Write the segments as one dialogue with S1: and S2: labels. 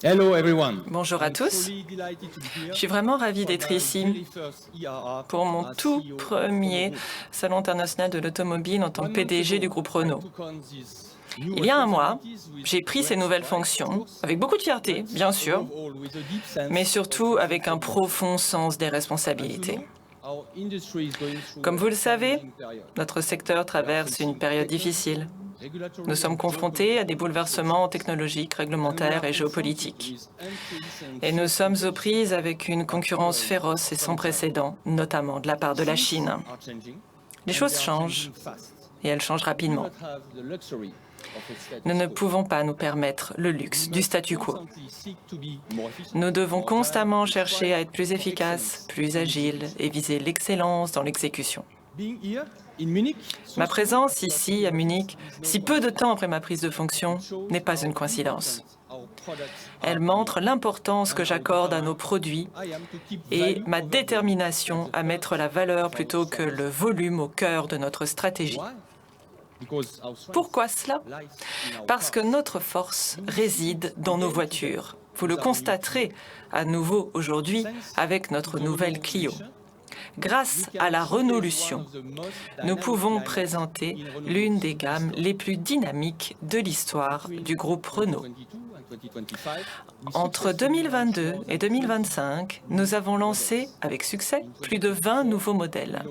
S1: Hello everyone.
S2: Bonjour à tous. Je suis vraiment ravi d'être ici pour mon tout premier Salon international de l'automobile en tant que PDG du groupe Renault. Il y a un mois, j'ai pris ces nouvelles fonctions avec beaucoup de fierté, bien sûr, mais surtout avec un profond sens des responsabilités. Comme vous le savez, notre secteur traverse une période difficile. Nous sommes confrontés à des bouleversements technologiques, réglementaires et géopolitiques. Et nous sommes aux prises avec une concurrence féroce et sans précédent, notamment de la part de la Chine. Les choses changent, et elles changent rapidement. Nous ne pouvons pas nous permettre le luxe du statu quo. Nous devons constamment chercher à être plus efficaces, plus agiles et viser l'excellence dans l'exécution. Ma présence ici, à Munich, si peu de temps après ma prise de fonction, n'est pas une coïncidence. Elle montre l'importance que j'accorde à nos produits et ma détermination à mettre la valeur plutôt que le volume au cœur de notre stratégie. Pourquoi cela? Parce que notre force réside dans nos voitures. Vous le constaterez à nouveau aujourd'hui avec notre nouvelle Clio. Grâce à la Renaulution, nous pouvons présenter l'une des gammes les plus dynamiques de l'histoire du groupe Renault. Entre 2022 et 2025, nous avons lancé avec succès plus de 20 nouveaux modèles.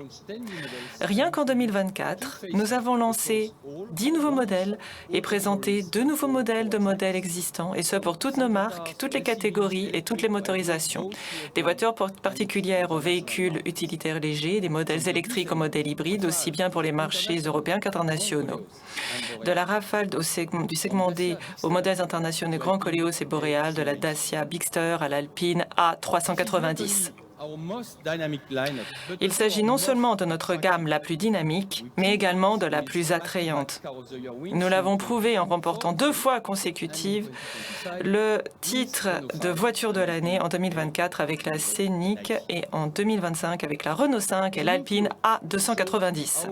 S2: Rien qu'en 2024, nous avons lancé 10 nouveaux modèles et présenté 2 nouveaux modèles de modèles existants, et ce pour toutes nos marques, toutes les catégories et toutes les motorisations. Des voitures particulières aux véhicules utilitaires légers, des modèles électriques aux modèles hybrides, aussi bien pour les marchés européens qu'internationaux. De la Rafale du segment D aux modèles internationaux Grand Koleos et Boreal, de la Dacia Bigster à l'Alpine A390. Il s'agit non seulement de notre gamme la plus dynamique, mais également de la plus attrayante. Nous l'avons prouvé en remportant 2 fois consécutives le titre de voiture de l'année en 2024 avec la Scénic et en 2025 avec la Renault 5 et l'Alpine A290.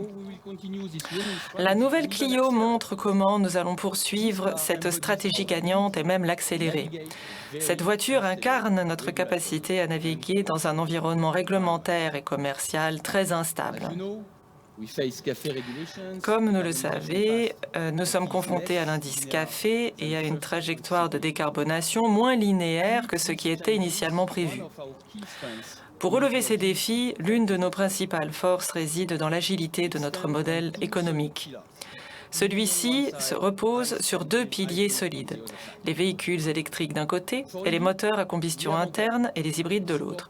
S2: La nouvelle Clio montre comment nous allons poursuivre cette stratégie gagnante et même l'accélérer. Cette voiture incarne notre capacité à naviguer dans un environnement réglementaire et commercial très instable. Comme nous le savez, nous sommes confrontés à l'indice café et à une trajectoire de décarbonation moins linéaire que ce qui était initialement prévu. Pour relever ces défis, l'une de nos principales forces réside dans l'agilité de notre modèle économique. Celui-ci se repose sur 2 piliers solides, les véhicules électriques d'un côté et les moteurs à combustion interne et les hybrides de l'autre.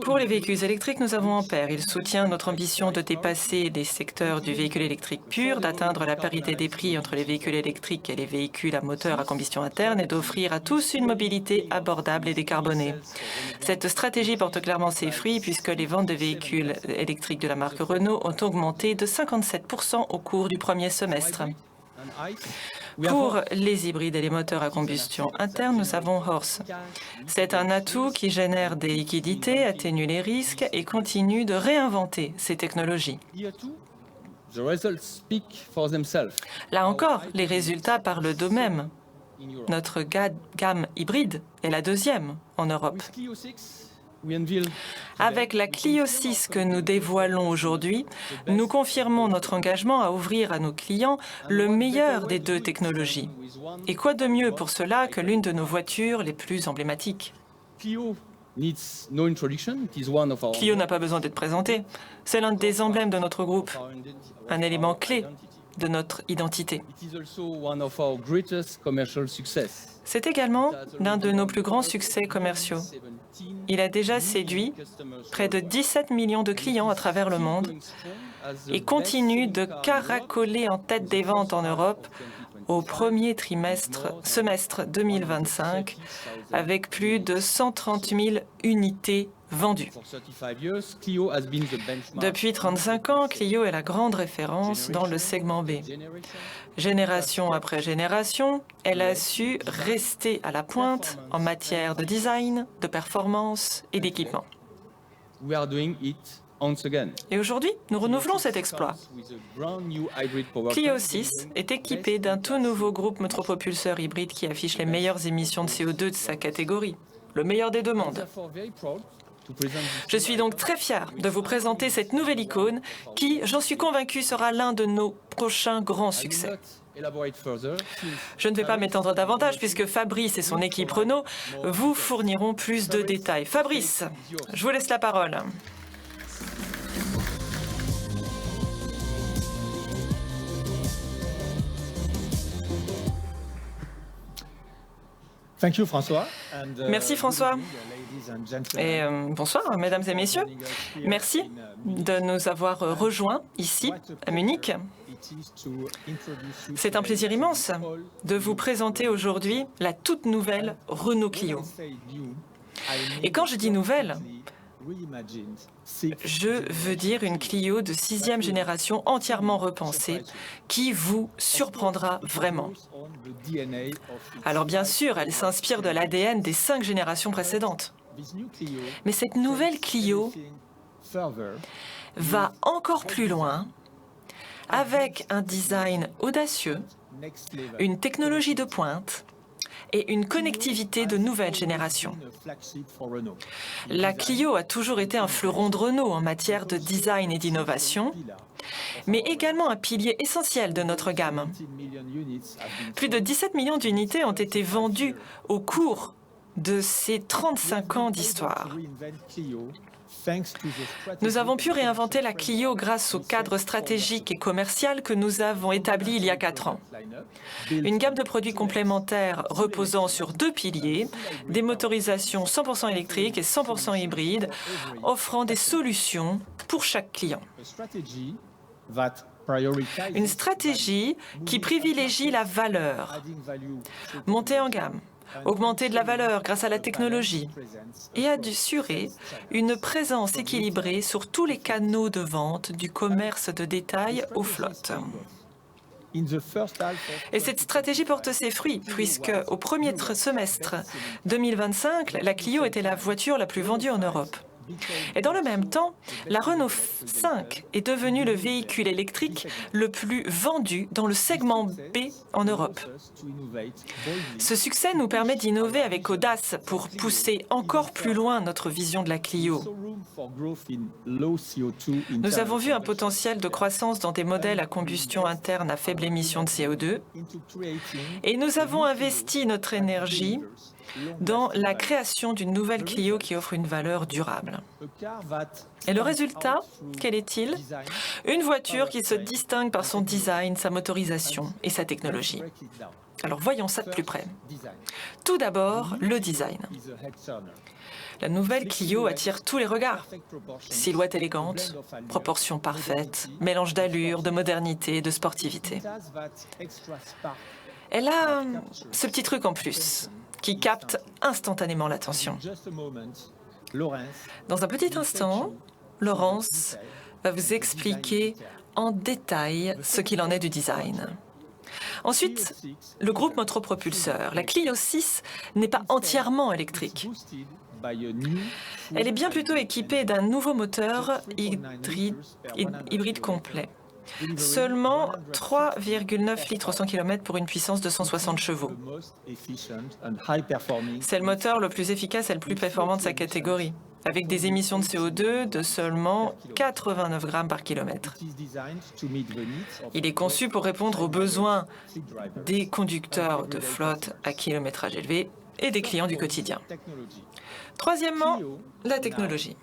S2: Pour les véhicules électriques, nous avons Ampère. Il soutient notre ambition de dépasser les secteurs du véhicule électrique pur, d'atteindre la parité des prix entre les véhicules électriques et les véhicules à moteur à combustion interne et d'offrir à tous une mobilité abordable et décarbonée. Cette stratégie porte clairement ses fruits puisque les ventes de véhicules électriques de la marque Renault ont augmenté de 57% au cours du premier semestre. Pour les hybrides et les moteurs à combustion interne, nous avons Horse. C'est un atout qui génère des liquidités, atténue les risques et continue de réinventer ces technologies. Là encore, les résultats parlent d'eux-mêmes. Notre gamme hybride est la 2e en Europe. Avec la Clio 6 que nous dévoilons aujourd'hui, nous confirmons notre engagement à ouvrir à nos clients le meilleur des 2 technologies. Et quoi de mieux pour cela que l'une de nos voitures les plus emblématiques? Clio n'a pas besoin d'être présentée. C'est l'un des emblèmes de notre groupe, un élément clé de notre identité. C'est également l'un de nos plus grands succès commerciaux. Il a déjà séduit près de 17 millions de clients à travers le monde et continue de caracoler en tête des ventes en Europe au premier semestre 2025 avec plus de 130 000 unités vendues. Depuis 35 ans, Clio est la grande référence dans le segment B. Génération après génération, elle a su rester à la pointe en matière de design, de performance et d'équipement. Et aujourd'hui, nous renouvelons cet exploit. Clio 6 est équipé d'un tout nouveau groupe motopropulseur hybride qui affiche les meilleures émissions de CO2 de sa catégorie, le meilleur des deux mondes. Je suis donc très fier de vous présenter cette nouvelle icône qui, j'en suis convaincu, sera l'un de nos prochains grands succès. Je ne vais pas m'étendre davantage puisque Fabrice et son équipe Renault vous fourniront plus de détails. Fabrice, je vous laisse la parole. Merci François. Et bonsoir, mesdames et messieurs. Merci de nous avoir rejoints ici, à Munich. C'est un plaisir immense de vous présenter aujourd'hui la toute nouvelle Renault Clio. Et quand je dis nouvelle, je veux dire une Clio de 6e génération entièrement repensée qui vous surprendra vraiment. Alors bien sûr, elle s'inspire de l'ADN des 5 générations précédentes. Mais cette nouvelle Clio va encore plus loin avec un design audacieux, une technologie de pointe et une connectivité de nouvelle génération. La Clio a toujours été un fleuron de Renault en matière de design et d'innovation, mais également un pilier essentiel de notre gamme. Plus de 17 millions d'unités ont été vendues au cours de ces 35 ans d'histoire. Nous avons pu réinventer la Clio grâce au cadre stratégique et commercial que nous avons établi il y a 4 ans. Une gamme de produits complémentaires reposant sur 2 piliers, des motorisations 100% électriques et 100% hybrides, offrant des solutions pour chaque client. Une stratégie qui privilégie la valeur, monter en gamme, augmenter de la valeur grâce à la technologie et assurer une présence équilibrée sur tous les canaux de vente du commerce de détail aux flottes. Et cette stratégie porte ses fruits, puisque au premier semestre 2025, la Clio était la voiture la plus vendue en Europe. Et dans le même temps, la Renault 5 est devenue le véhicule électrique le plus vendu dans le segment B en Europe. Ce succès nous permet d'innover avec audace pour pousser encore plus loin notre vision de la Clio. Nous avons vu un potentiel de croissance dans des modèles à combustion interne à faible émission de CO2 et nous avons investi notre énergie dans la création d'une nouvelle Clio qui offre une valeur durable. Et le résultat, quel est-il? Une voiture qui se distingue par son design, sa motorisation et sa technologie. Alors voyons ça de plus près. Tout d'abord, le design. La nouvelle Clio attire tous les regards. Silhouette élégante, proportions parfaites, mélange d'allure, de modernité, de sportivité. Elle a ce petit truc en plus qui capte instantanément l'attention. Dans un petit instant, Laurence va vous expliquer en détail ce qu'il en est du design. Ensuite, le groupe motopropulseur. La Clio 6 n'est pas entièrement électrique. Elle est bien plutôt équipée d'un nouveau moteur hybride complet. Seulement 3,9 litres au 100 km pour une puissance de 160 chevaux. C'est le moteur le plus efficace et le plus performant de sa catégorie, avec des émissions de CO2 de seulement 89 grammes par kilomètre. Il est conçu pour répondre aux besoins des conducteurs de flotte à kilométrage élevé et des clients du quotidien. Troisièmement, la technologie.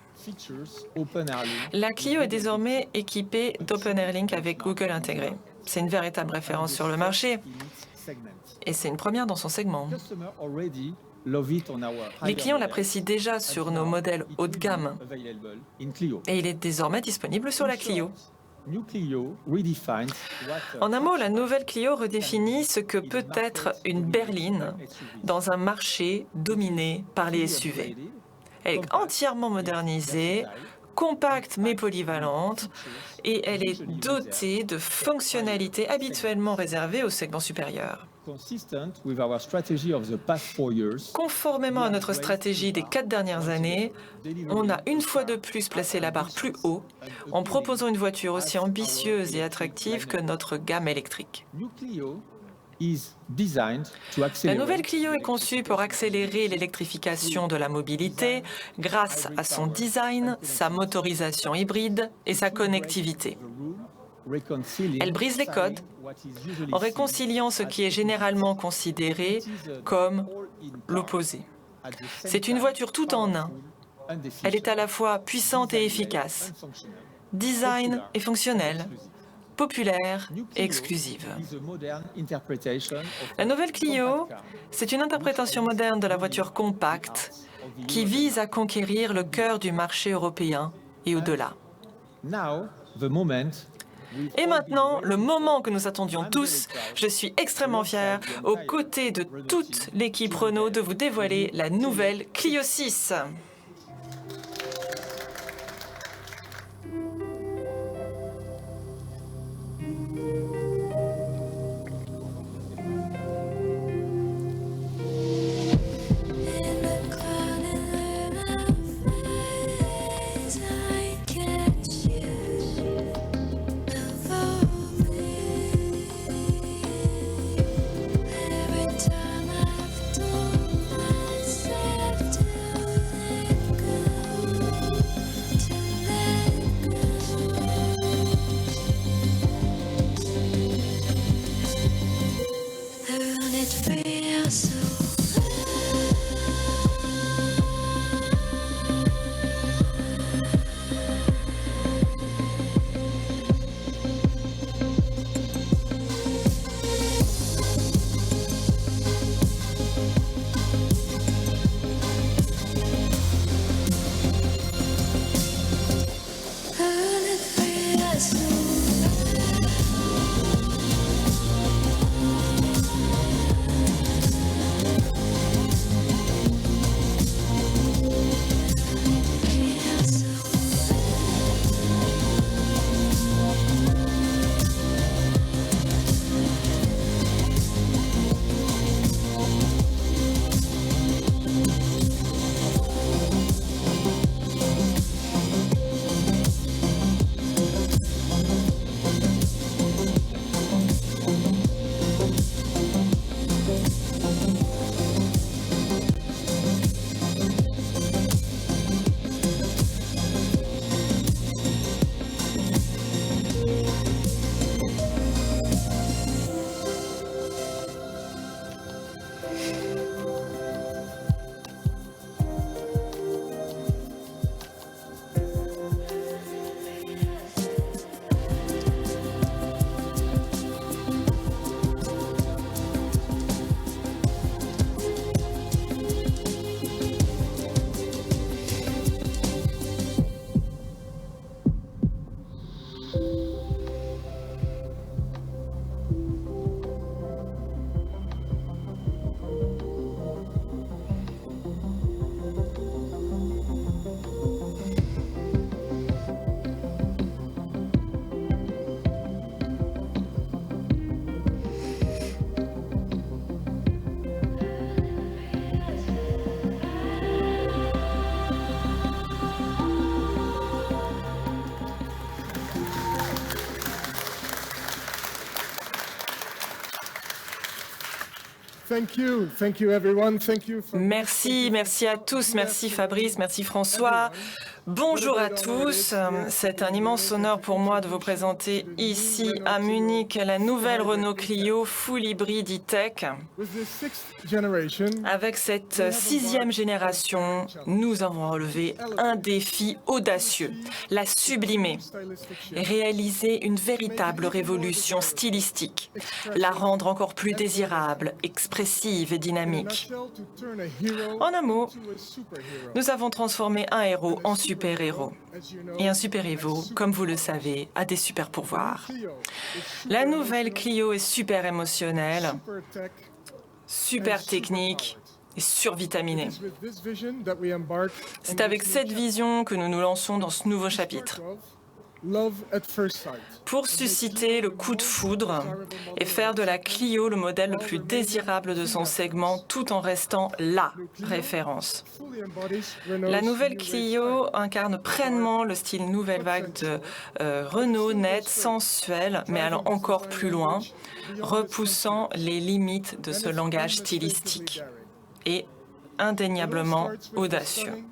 S2: La Clio est désormais équipée d'OpenAirLink avec Google intégré. C'est une véritable référence sur le marché et c'est une première dans son segment. Les clients l'apprécient déjà sur nos modèles haut de gamme et il est désormais disponible sur la Clio. En un mot, la nouvelle Clio redéfinit ce que peut être une berline dans un marché dominé par les SUV. Elle est entièrement modernisée, compacte mais polyvalente, et elle est dotée de fonctionnalités habituellement réservées au segment supérieur. Conformément à notre stratégie des 4 dernières années, on a une fois de plus placé la barre plus haut en proposant une voiture aussi ambitieuse et attractive que notre gamme électrique. La nouvelle Clio est conçue pour accélérer l'électrification de la mobilité grâce à son design, sa motorisation hybride et sa connectivité. Elle brise les codes en réconciliant ce qui est généralement considéré comme l'opposé. C'est une voiture tout en un. Elle est à la fois puissante et efficace, design et fonctionnelle, populaire et exclusive. La nouvelle Clio, c'est une interprétation moderne de la voiture compacte qui vise à conquérir le cœur du marché européen et au-delà. Et maintenant, le moment que nous attendions tous, je suis extrêmement fier, aux côtés de toute l'équipe Renault, de vous dévoiler la nouvelle Clio 6. Merci, merci à tous, merci Fabrice, merci François. Bonjour à tous, c'est un immense honneur pour moi de vous présenter ici à Munich la nouvelle Renault Clio Full Hybrid E-Tech. Avec cette 6e génération, nous avons relevé un défi audacieux, la sublimer, réaliser une véritable révolution stylistique, la rendre encore plus désirable, expressive et dynamique. En un mot, nous avons transformé un héros en super-héros. Et un super-héros, comme vous le savez, a des super-pouvoirs. La nouvelle Clio est super émotionnelle, super technique et survitaminée. C'est avec cette vision que nous nous lançons dans ce nouveau chapitre. pour susciter le coup de foudre et faire de la Clio le modèle le plus désirable de son segment tout en restant la référence. La nouvelle Clio incarne pleinement le style nouvelle vague de Renault, net, sensuel, mais allant encore plus loin, repoussant les limites de ce langage stylistique et indéniablement audacieux.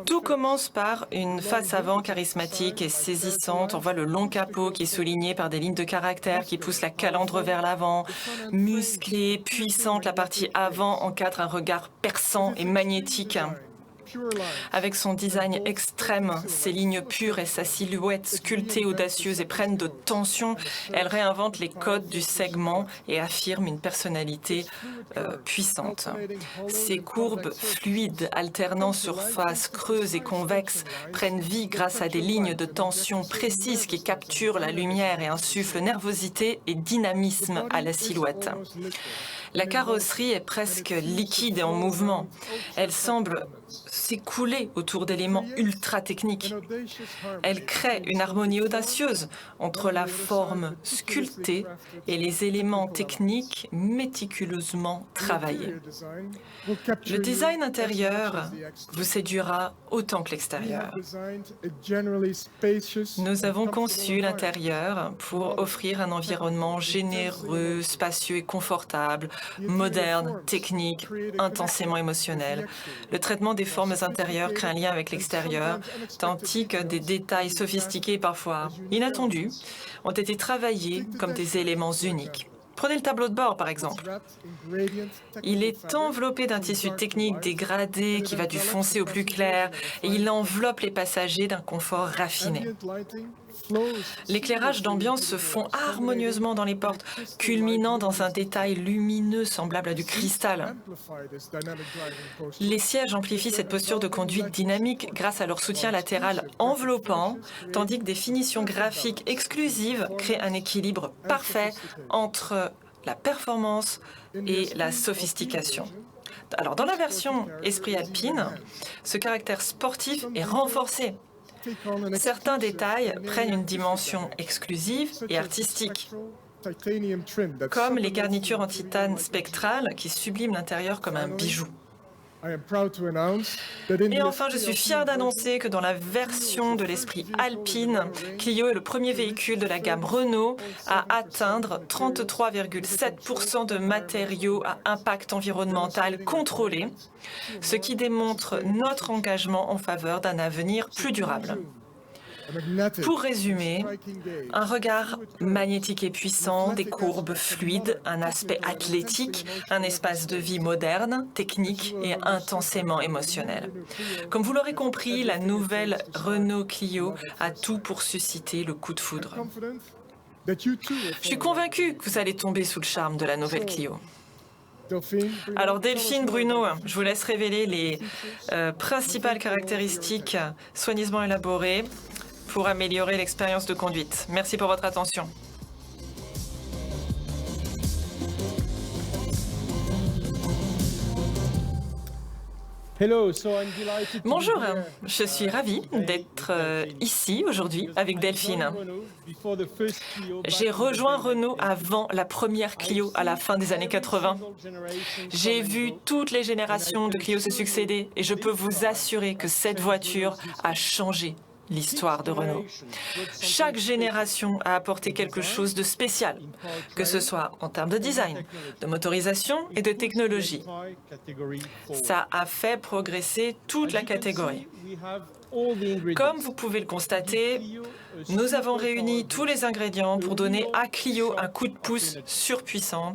S2: Tout commence par une face avant charismatique et saisissante. On voit le long capot qui est souligné par des lignes de caractère qui poussent la calandre vers l'avant. Musclée, puissante, la partie avant encadre un regard perçant et magnétique. Avec son design extrême, ses lignes pures et sa silhouette sculptée, audacieuse et pleine de tension, elle réinvente les codes du segment et affirme une personnalité puissante. Ses courbes fluides, alternant surfaces creuses et convexes, prennent vie grâce à des lignes de tension précises qui capturent la lumière et insufflent nervosité et dynamisme à la silhouette. La carrosserie est presque liquide et en mouvement. Elle semble s'écouler autour d'éléments ultra techniques. Elle crée une harmonie audacieuse entre la forme sculptée et les éléments techniques méticuleusement travaillés. Le design intérieur vous séduira autant que l'extérieur. Nous avons conçu l'intérieur pour offrir un environnement généreux, spacieux et confortable, moderne, technique, intensément émotionnel. Le traitement des formes intérieures crée un lien avec l'extérieur, tandis que des détails sophistiqués, parfois inattendus, ont été travaillés comme des éléments uniques. Prenez le tableau de bord, par exemple. Il est enveloppé d'un tissu technique dégradé qui va du foncé au plus clair et il enveloppe les passagers d'un confort raffiné. L'éclairage d'ambiance se fond harmonieusement dans les portes, culminant dans un détail lumineux semblable à du cristal. Les sièges amplifient cette posture de conduite dynamique grâce à leur soutien latéral enveloppant, tandis que des finitions graphiques exclusives créent un équilibre parfait entre la performance et la sophistication. Alors, dans la version Esprit Alpine, ce caractère sportif est renforcé. Certains détails prennent une dimension exclusive et artistique, comme les garnitures en titane spectral qui subliment l'intérieur comme un bijou. Et enfin, je suis fier d'annoncer que dans la version de l'Esprit Alpine, Clio est le premier véhicule de la gamme Renault à atteindre 33,7% de matériaux à impact environnemental contrôlé, ce qui démontre notre engagement en faveur d'un avenir plus durable. Pour résumer, un regard magnétique et puissant, des courbes fluides, un aspect athlétique, un espace de vie moderne, technique et intensément émotionnel. Comme vous l'aurez compris, la nouvelle Renault Clio a tout pour susciter le coup de foudre. Je suis convaincu que vous allez tomber sous le charme de la nouvelle Clio. Alors Delphine, Bruno, je vous laisse révéler les principales caractéristiques soigneusement élaborées pour améliorer l'expérience de conduite. Merci pour votre attention. Bonjour, je suis ravie d'être ici aujourd'hui avec Delphine. J'ai rejoint Renault avant la première Clio à la fin des années 80. J'ai vu toutes les générations de Clio se succéder et je peux vous assurer que cette voiture a changé l'histoire de Renault. Chaque génération a apporté quelque chose de spécial, que ce soit en termes de design, de motorisation et de technologie. Ça a fait progresser toute la catégorie. Comme vous pouvez le constater, nous avons réuni tous les ingrédients pour donner à Clio un coup de pouce surpuissant,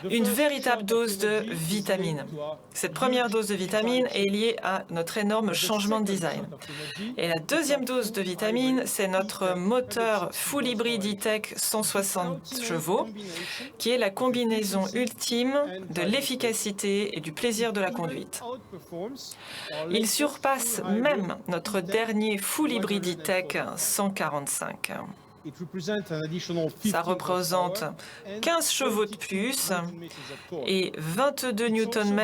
S2: une véritable dose de vitamine. Cette première dose de vitamine est liée à notre énorme changement de design. Et la deuxième dose de vitamine, c'est notre moteur full hybride e-tech 160 chevaux, qui est la combinaison ultime de l'efficacité et du plaisir de la conduite. Il surpasse même notre dernier full hybride e-tech 145. Ça représente 15 chevaux de plus et 22 Nm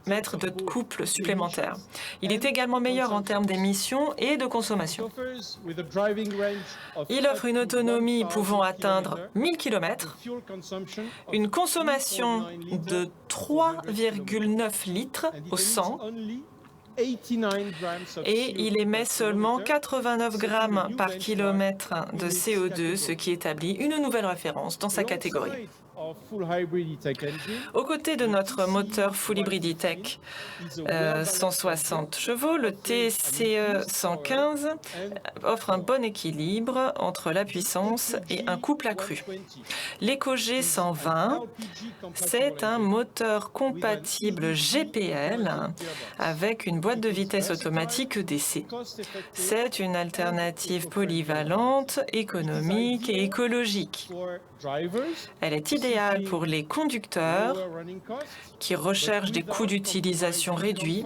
S2: de couple supplémentaire. Il est également meilleur en termes d'émissions et de consommation. Il offre une autonomie pouvant atteindre 1000 km, une consommation de 3,9 litres au 100 et il émet seulement 89 grammes par kilomètre de CO2, ce qui établit une nouvelle référence dans sa catégorie. Aux côtés de notre moteur full hybrid e-tech 160 chevaux, le TCE 115 offre un bon équilibre entre la puissance et un couple accru. l'EcoG 120, c'est un moteur compatible GPL avec une boîte de vitesse automatique EDC. C'est une alternative polyvalente, économique et écologique. Elle est idéale pour les conducteurs qui recherchent des coûts d'utilisation réduits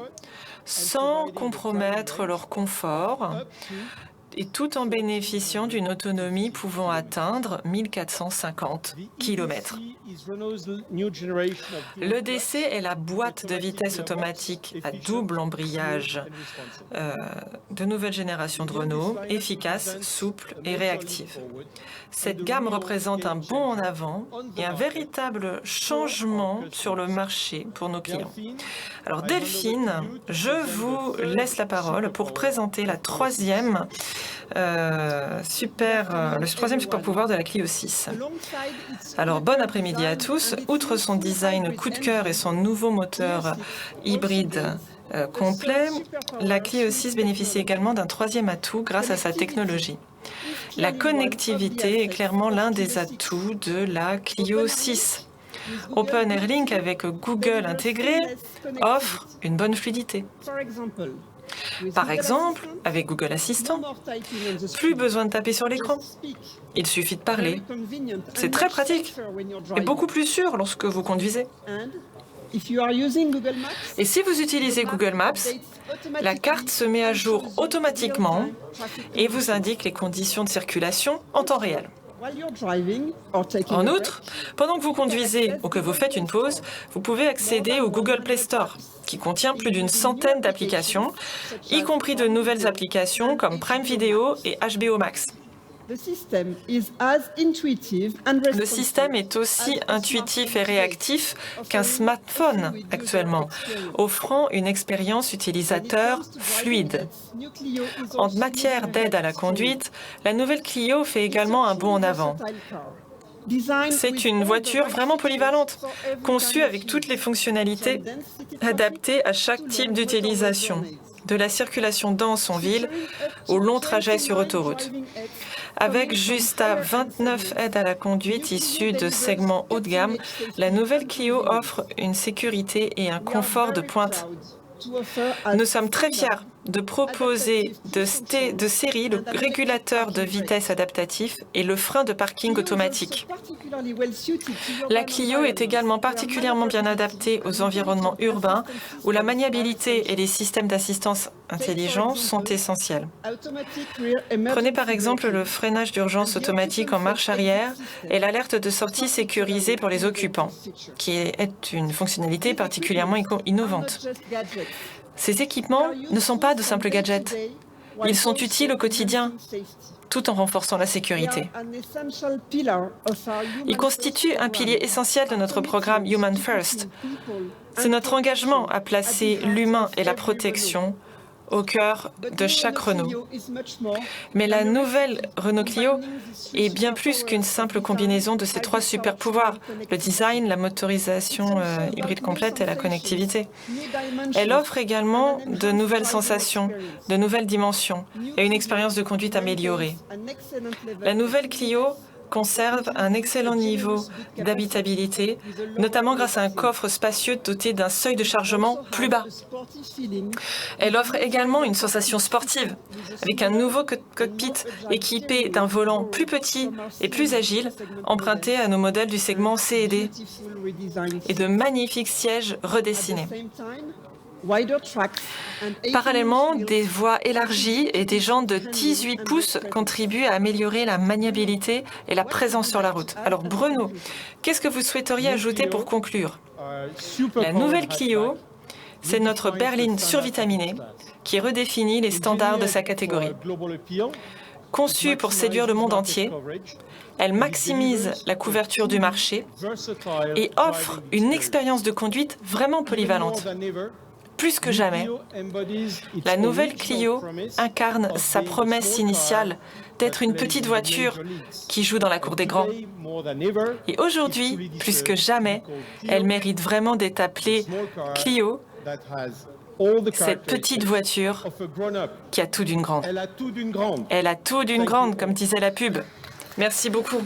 S2: sans compromettre leur confort et tout en bénéficiant d'une autonomie pouvant atteindre 1450 km. L'EDC est la boîte de vitesse automatique à double embrayage de nouvelle génération de Renault, efficace, souple et réactive. Cette gamme représente un bond en avant et un véritable changement sur le marché pour nos clients. Alors Delphine, je vous laisse la parole pour présenter le troisième super pouvoir de la Clio 6. Alors bon après-midi à tous. Outre son design coup de cœur et son nouveau moteur hybride complet, la Clio 6 bénéficie également d'un troisième atout grâce à sa technologie. La connectivité est clairement l'un des atouts de la Clio 6. OpenAirLink avec Google intégré offre une bonne fluidité. Par exemple, avec Google Assistant, plus besoin de taper sur l'écran. Il suffit de parler. C'est très pratique et beaucoup plus sûr lorsque vous conduisez. Et si vous utilisez Google Maps, la carte se met à jour automatiquement et vous indique les conditions de circulation en temps réel. En outre, pendant que vous conduisez ou que vous faites une pause, vous pouvez accéder au Google Play Store, qui contient plus d'une centaine d'applications, y compris de nouvelles applications comme Prime Video et HBO Max. Le système est aussi intuitif et réactif qu'un smartphone actuellement, offrant une expérience utilisateur fluide. En matière d'aide à la conduite, la nouvelle Clio fait également un bond en avant. C'est une voiture vraiment polyvalente, conçue avec toutes les fonctionnalités adaptées à chaque type d'utilisation, de la circulation dense en ville au long trajet sur autoroute. Avec jusqu'à 29 aides à la conduite issues de segments haut de gamme, la nouvelle Clio offre une sécurité et un confort de pointe. Nous sommes très fiers de proposer de série le régulateur de vitesse adaptatif et le frein de parking automatique. La Clio est également particulièrement bien adaptée aux environnements urbains où la maniabilité et les systèmes d'assistance intelligents sont essentiels. Prenez par exemple le freinage d'urgence automatique en marche arrière et l'alerte de sortie sécurisée pour les occupants, qui est une fonctionnalité particulièrement innovante. Ces équipements ne sont pas de simples gadgets. Ils sont utiles au quotidien, tout en renforçant la sécurité. Ils constituent un pilier essentiel de notre programme Human First. C'est notre engagement à placer l'humain et la protection au cœur de chaque Renault. Mais la nouvelle Renault Clio est bien plus qu'une simple combinaison de ces trois super pouvoirs, le design, la motorisation hybride complète et la connectivité. Elle offre également de nouvelles sensations, de nouvelles dimensions et une expérience de conduite améliorée. La nouvelle Clio conserve un excellent niveau d'habitabilité, notamment grâce à un coffre spacieux doté d'un seuil de chargement plus bas. Elle offre également une sensation sportive, avec un nouveau cockpit équipé d'un volant plus petit et plus agile, emprunté à nos modèles du segment C et D, et de magnifiques sièges redessinés. Parallèlement, des voies élargies et des jantes de 18 pouces contribuent à améliorer la maniabilité et la présence sur la route. Alors Bruno, qu'est-ce que vous souhaiteriez ajouter pour conclure? La nouvelle Clio, c'est notre berline survitaminée qui redéfinit les standards de sa catégorie. Conçue pour séduire le monde entier, elle maximise la couverture du marché et offre une expérience de conduite vraiment polyvalente. Plus que jamais, la nouvelle Clio incarne sa promesse initiale d'être une petite voiture qui joue dans la cour des grands. Et aujourd'hui, plus que jamais, elle mérite vraiment d'être appelée Clio, cette petite voiture qui a tout d'une grande. Elle a tout d'une grande, comme disait la pub. Merci beaucoup.